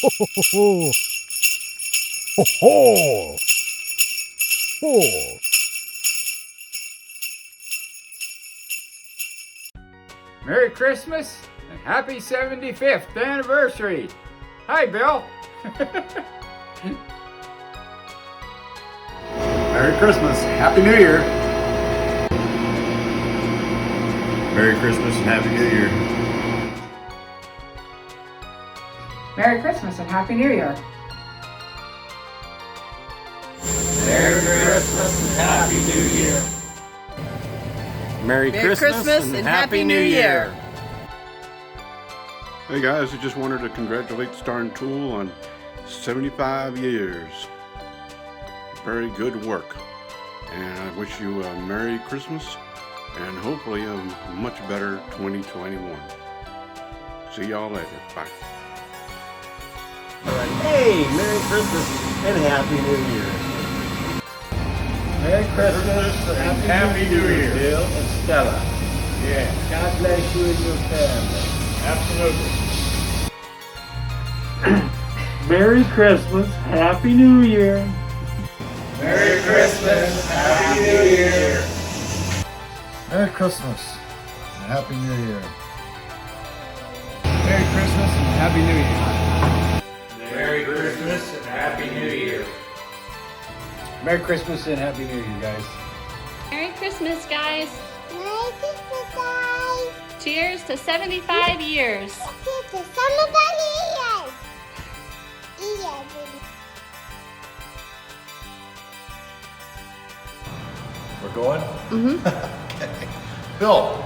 ho, ho, ho, ho. Merry Christmas and happy 75th anniversary. Hi, Bill. Merry Christmas, Happy New Year. Merry Christmas and Happy New Year. Merry Christmas and Happy New Year. Merry Christmas and Happy New Year. Merry Christmas and Happy New Year. Hey guys, I just wanted to congratulate Starn Tool on 75 years. Very good work. And I wish you a Merry Christmas and hopefully a much better 2021. See y'all later. Bye. Hey, Merry Christmas and Happy New Year. Merry Christmas and Happy New Year. Bill and Stella. Yeah, God bless you and your family. absolutely. Merry Christmas, Happy New Year. Merry Christmas, Happy New Year. Merry Christmas and Happy New Year. Merry Christmas and Happy New Year. Merry Christmas and Happy New Year. Merry Christmas and Happy New Year, guys. Merry Christmas, guys. Merry Christmas, guys. Cheers to 75 years. Cheers to 75 years. Yeah, baby. We're going? Okay. Bill,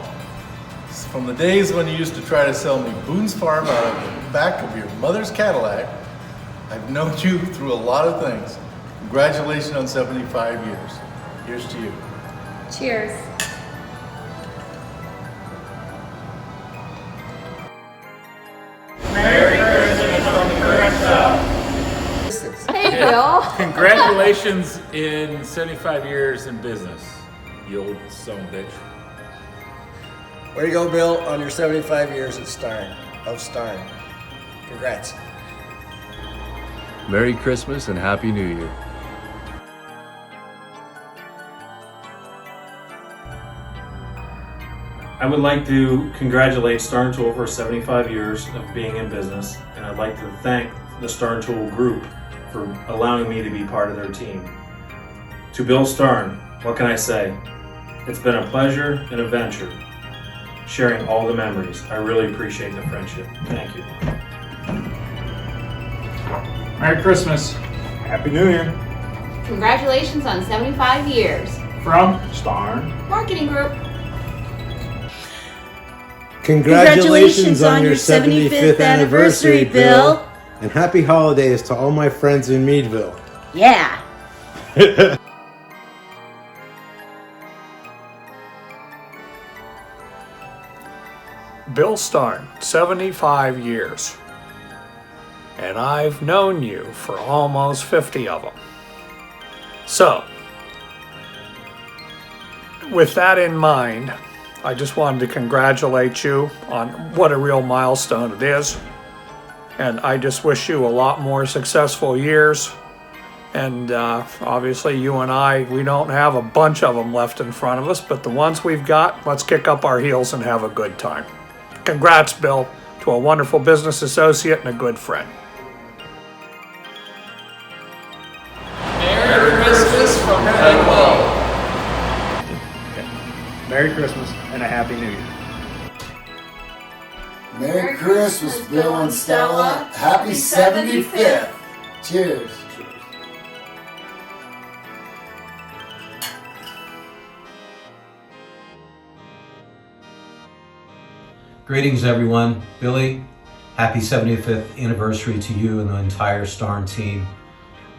from the days when you used to try to sell me Boone's Farm out of the back of your mother's Cadillac, I've known you through a lot of things. Congratulations on 75 years. Here's to you. Cheers. Merry Christmas from Carissa. Hey, Bill. Congratulations in 75 years in business, you old son of a bitch. Way to go, Bill, on your 75 years at Starn. Congrats. Merry Christmas and Happy New Year. I would like to congratulate Starn Tool for 75 years of being in business, and I'd like to thank the Starn Tool Group for allowing me to be part of their team. To Bill Starn, what can I say? It's been a pleasure and a venture, sharing all the memories. I really appreciate the friendship. Thank you. Merry Christmas. Happy New Year. Congratulations on 75 years. From Starn Marketing Group. Congratulations on your 75th anniversary, Bill. And happy holidays to all my friends in Meadville. Yeah. Bill Starn, 75 years. And I've known you for almost 50 of them. So, with that in mind, I just wanted to congratulate you on what a real milestone it is. And I just wish you a lot more successful years. And obviously you and I, we don't have a bunch of them left in front of us, but the ones we've got, let's kick up our heels and have a good time. Congrats, Bill, to a wonderful business associate and a good friend. Merry Christmas from Penn, Weld. Merry Christmas and a Happy New Year. Merry Christmas, Bill and Stella. Happy 75th. Cheers. Greetings, everyone. Billy, happy 75th anniversary to you and the entire Starn team.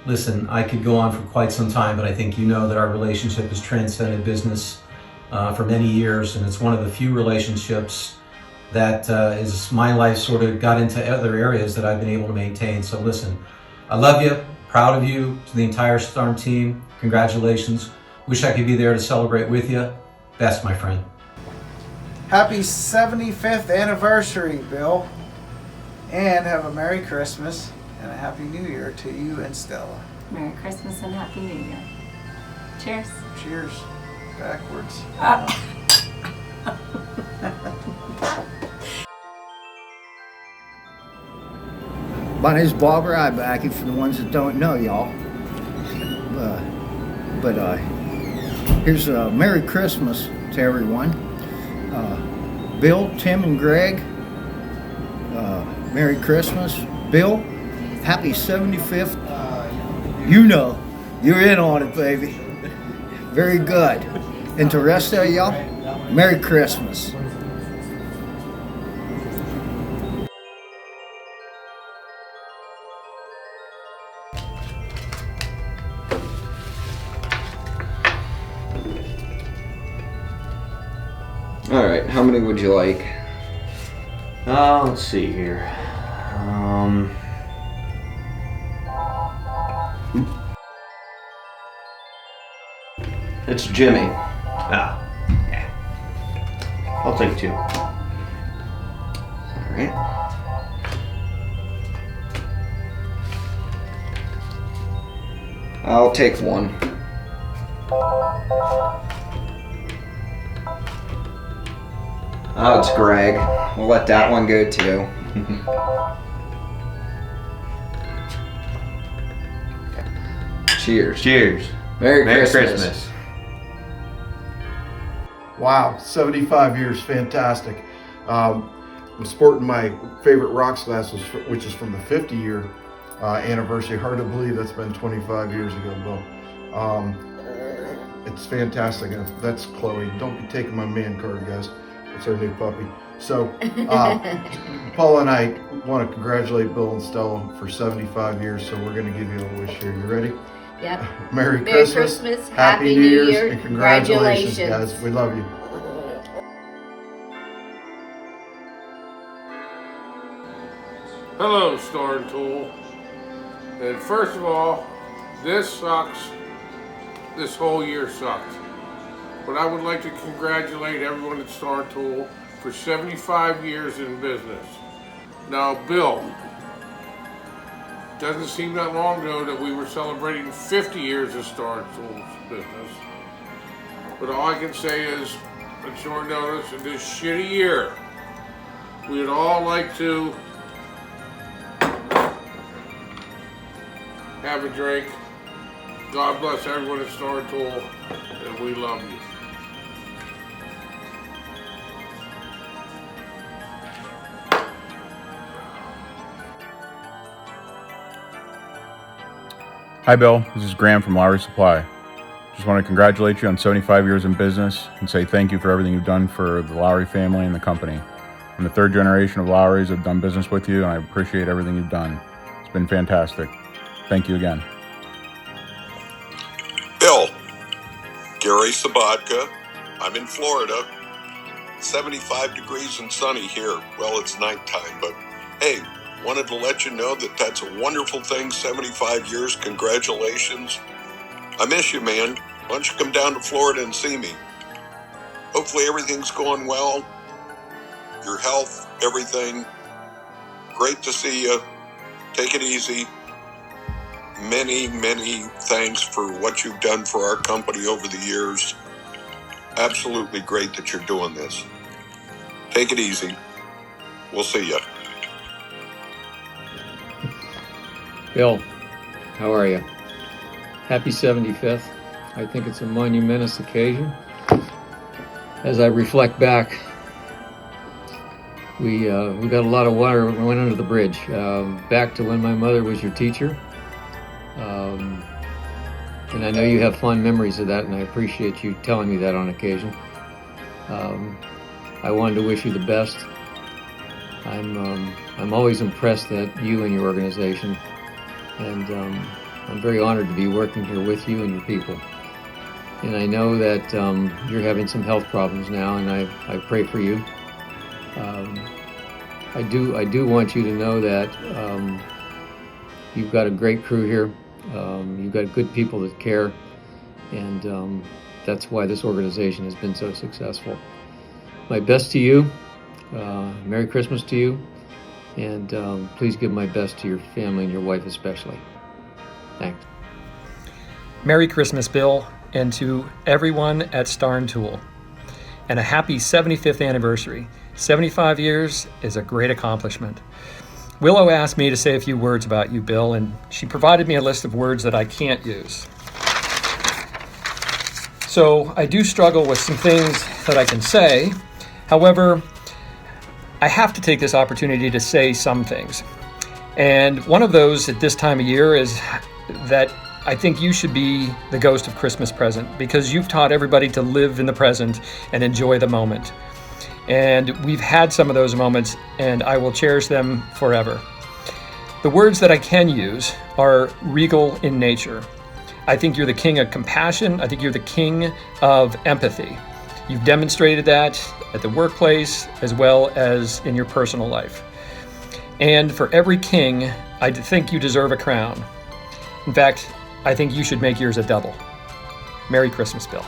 Listen, I could go on for quite some time, but I think you know that our relationship has transcended business for many years, and it's one of the few relationships that is my life sort of got into other areas that I've been able to maintain. So listen, I love you, proud of you, to the entire Starn team. Congratulations. Wish I could be there to celebrate with you. Best, my friend. Happy 75th anniversary, Bill. And have a Merry Christmas and a Happy New Year to you and Stella. Merry Christmas and Happy New Year. Cheers. Cheers. Backwards. My name's Bob Rybacky, for the ones that don't know y'all. Here's a Merry Christmas to everyone. Bill, Tim, and Greg, Merry Christmas. Bill, happy 75th. You know, you're in on it, baby. Very good. And to the rest of y'all, Merry Christmas. All right, how many would you like? Let's see here. It's Jimmy. Yeah. I'll take 2. All right. I'll take 1. Oh, it's Greg. We'll let that one go too. Cheers. Cheers. Merry Christmas. Christmas. Wow, 75 years, fantastic. I'm sporting my favorite rocks glasses, which is from the 50-year anniversary. Hard to believe that's been 25 years ago, Bill. It's fantastic. And that's Chloe. Don't be taking my man card, guys. It's our new puppy. So, Paul and I want to congratulate Bill and Stella for 75 years, so we're going to give you a wish here. You ready? Yep. Merry Christmas, Happy New Year, and congratulations, guys. We love you. Hello, Starn Tool. And first of all, this sucks. This whole year sucked. But I would like to congratulate everyone at Starn Tool for 75 years in business. Now, Bill, doesn't seem that long ago that we were celebrating 50 years of Starn Tool's business. But all I can say is, at short notice, in this shitty year, we would all like to have a drink. God bless everyone at Starn Tool, and we love you. Hi Bill, this is Graham from Lowry Supply. Just want to congratulate you on 75 years in business and say thank you for everything you've done for the Lowry family and the company. I'm the 3rd generation of Lowrys. I've done business with you and I appreciate everything you've done. It's been fantastic. Thank you again. Bill, Gary Sabatka. I'm in Florida. 75 degrees and sunny here. Well, it's nighttime, but hey, wanted to let you know that that's a wonderful thing. 75 years. Congratulations. I miss you, man. Why don't you come down to Florida and see me? Hopefully everything's going well. Your health, everything. Great to see you. Take it easy. Many, many thanks for what you've done for our company over the years. Absolutely great that you're doing this. Take it easy. We'll see you. Bill, how are you? Happy 75th. I think it's a monumentous occasion. As I reflect back, we got a lot of water went under the bridge. Back to when my mother was your teacher. And I know you have fond memories of that, and I appreciate you telling me that on occasion. I wanted to wish you the best. I'm always impressed at you and your organization, and I'm very honored to be working here with you and your people. And I know that you're having some health problems now, and I pray for you. I do want you to know that you've got a great crew here. You've got good people that care, and that's why this organization has been so successful. My best to you. Merry Christmas to you. And please give my best to your family and your wife especially. Thanks. Merry Christmas, Bill, and to everyone at Starn Tool. And a happy 75th anniversary. 75 years is a great accomplishment. Willow asked me to say a few words about you, Bill, and she provided me a list of words that I can't use. So I do struggle with some things that I can say. However, I have to take this opportunity to say some things. And one of those at this time of year is that I think you should be the ghost of Christmas present, because you've taught everybody to live in the present and enjoy the moment. And we've had some of those moments, and I will cherish them forever. The words that I can use are regal in nature. I think you're the king of compassion. I think you're the king of empathy. You've demonstrated that at the workplace as well as in your personal life. And for every king, I think you deserve a crown. In fact, I think you should make yours a double. Merry Christmas, Bill.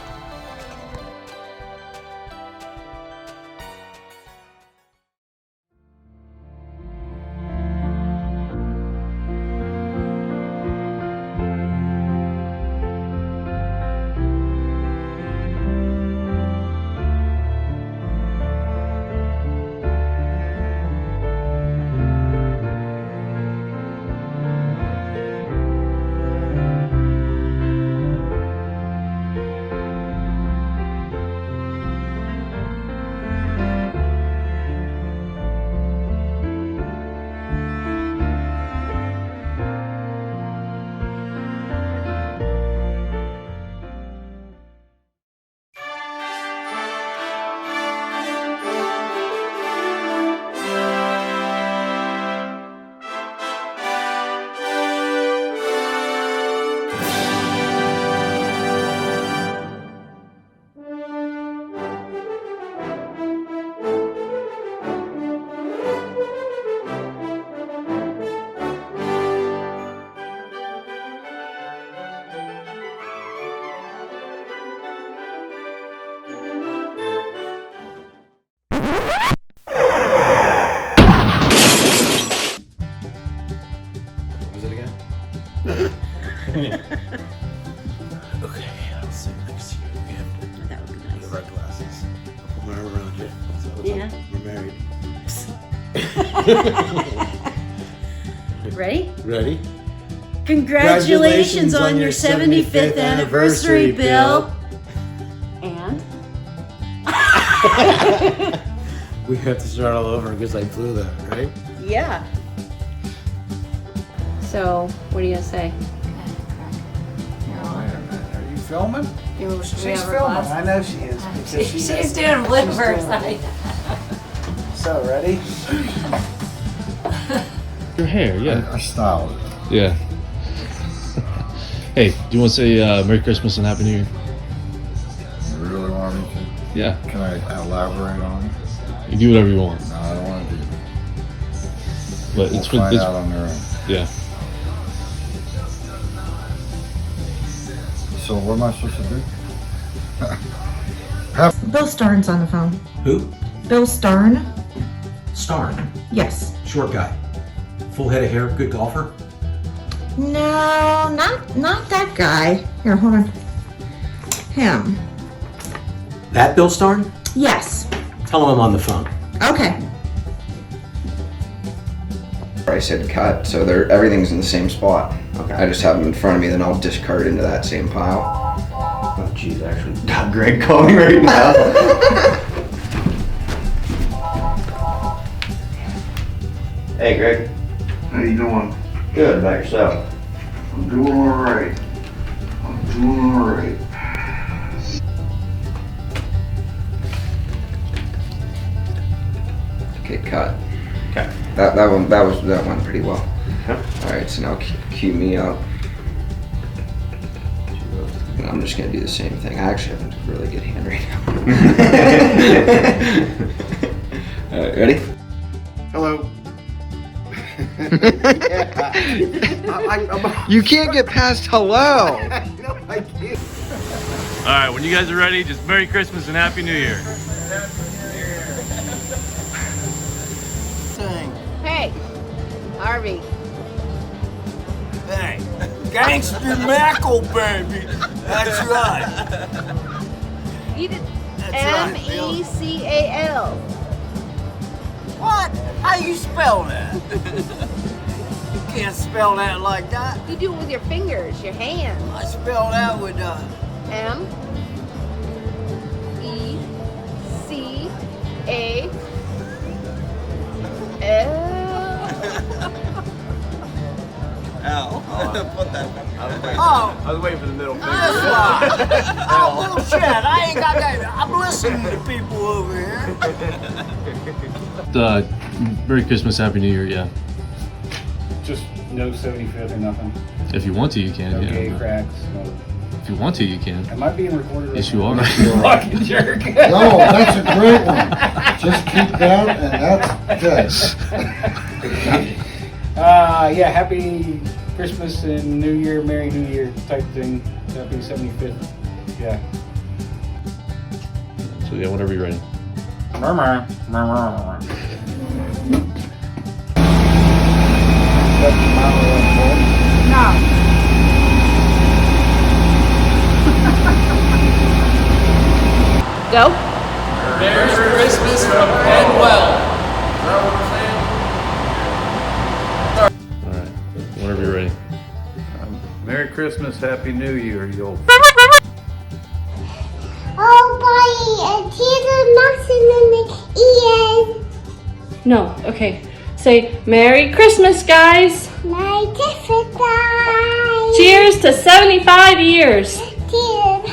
Okay, I'll sit next to you. We have to. That would be nice. The red glasses. I'll put my arm around you. So Yeah. we're married. Ready? Ready? Congratulations on your 75th anniversary, Bill. And? We have to start all over because I blew that, right? Yeah. So, what are you gonna say? Are you filming? She's filming. Glass? I know she is. because She's doing flippers. So, ready? Your hair, yeah. I styled it. Yeah. Hey, do you want to say Merry Christmas and Happy New Year? You really want me to? Yeah. Can I elaborate on it? You do whatever you want. No, I don't want to do it. But We'll it's find it's, out on their own. Yeah. So what am I supposed to do? Bill Starn's on the phone. Who? Bill Starn? Starn. Yes. Short guy. Full head of hair, good golfer. No, not that guy. Here, hold on. Him. That Bill Starn? Yes. Tell him I'm on the phone. Okay. I said cut, so everything's in the same spot. Okay. I just have them in front of me, then I'll discard into that same pile. Oh geez, actually got Greg calling right now. Hey Greg. How you doing? Good, about yourself? I'm doing all right. Okay, cut. Okay. That went pretty well. All right, so now cue me up. And I'm just gonna do the same thing. I actually have a really good hand right now. All right, ready? Hello. You can't get past hello. No, I can't. All right, when you guys are ready, just Merry Christmas and Happy New Year. Sing. Hey. Harvey. Hey, Gangster Mecal, baby. That's right. Eat it. That's right, Bill. Mecal. What? How you spell that? You can't spell that like that. You do it with your fingers, your hands. I spell that with M-E-C-A-L. L. Put that. I was waiting for the middle finger. That's why. Oh, bullshit. I ain't got that. I'm listening to people over here. Merry Christmas, Happy New Year, yeah. Just no 75th or nothing. If you want to, you can, No yeah. gay cracks. No. If you want to, you can. Am I being recorded right Yes, now? you are. Fucking jerk. No, that's a great one. Just keep that, and that's good. Yeah, happy Christmas and New Year, Merry New Year type thing. Happy 75th. Yeah. So yeah, whenever you're ready. Murmur. No. Go. Merry Christmas from Penn, Weld. Alright, whenever you're ready. Merry Christmas, Happy New Year, you old. Oh, boy, tears are nothing in the ears. No, okay. Say Merry Christmas, guys. Merry Christmas, guys. Cheers to 75 years. Cheers.